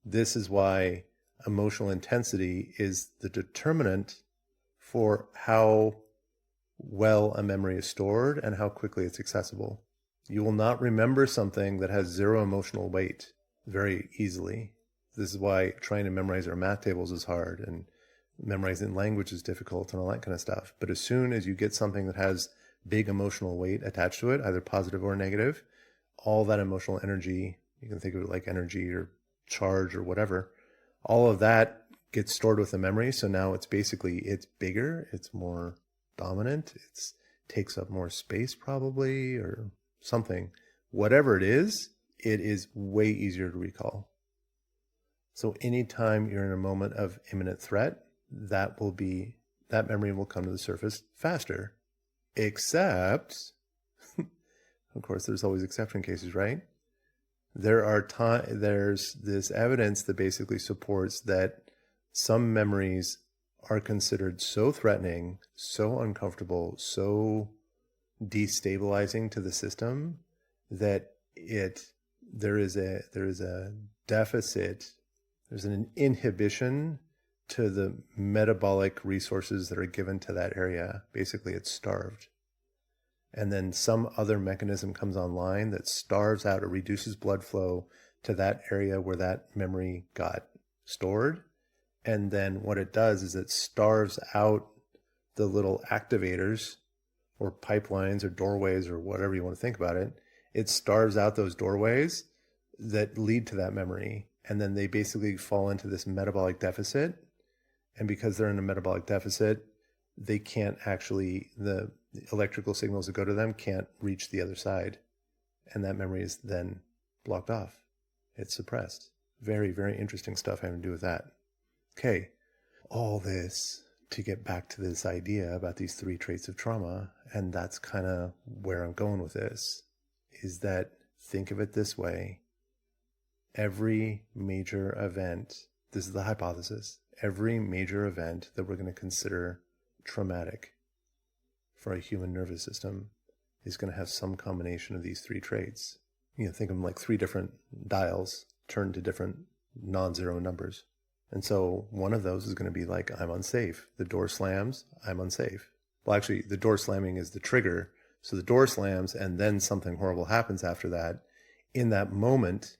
This is why emotional intensity is the determinant for how well a memory is stored and how quickly it's accessible. You will not remember something that has zero emotional weight very easily. This is why trying to memorize our math tables is hard and memorizing language is difficult and all that kind of stuff. But as soon as you get something that has big emotional weight attached to it, either positive or negative, all that emotional energy, you can think of it like energy or charge or whatever, all of that gets stored with the memory. So now it's bigger, it's more dominant, it takes up more space probably or something. Whatever it is way easier to recall. So anytime you're in a moment of imminent threat, that memory will come to the surface faster. Except, of course, there's always exception cases, right? There's this evidence that basically supports that some memories are considered so threatening, so uncomfortable, so destabilizing to the system that there is a deficit, there's an inhibition to the metabolic resources that are given to that area. Basically, it's starved. And then some other mechanism comes online that starves out or reduces blood flow to that area where that memory got stored. And then what it does is it starves out the little activators or pipelines or doorways or whatever you want to think about it. It starves out those doorways that lead to that memory. And then they basically fall into this metabolic deficit. And because they're in a metabolic deficit, they can't actually, the electrical signals that go to them can't reach the other side. And that memory is then blocked off. It's suppressed. Very, very interesting stuff having to do with that. Okay, all this to get back to this idea about these 3 traits of trauma, and that's kind of where I'm going with this, is that think of it this way. Every major event, this is the hypothesis, every major event that we're going to consider traumatic for a human nervous system is going to have some combination of these 3 traits. You know, think of them like 3 different dials turned to different non-zero numbers. And so one of those is going to be like, I'm unsafe. The door slams, I'm unsafe. Well, actually, the door slamming is the trigger. So the door slams and then something horrible happens after that. In that moment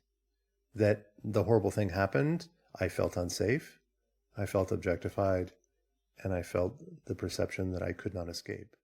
that the horrible thing happened, I felt unsafe, I felt objectified, and I felt the perception that I could not escape.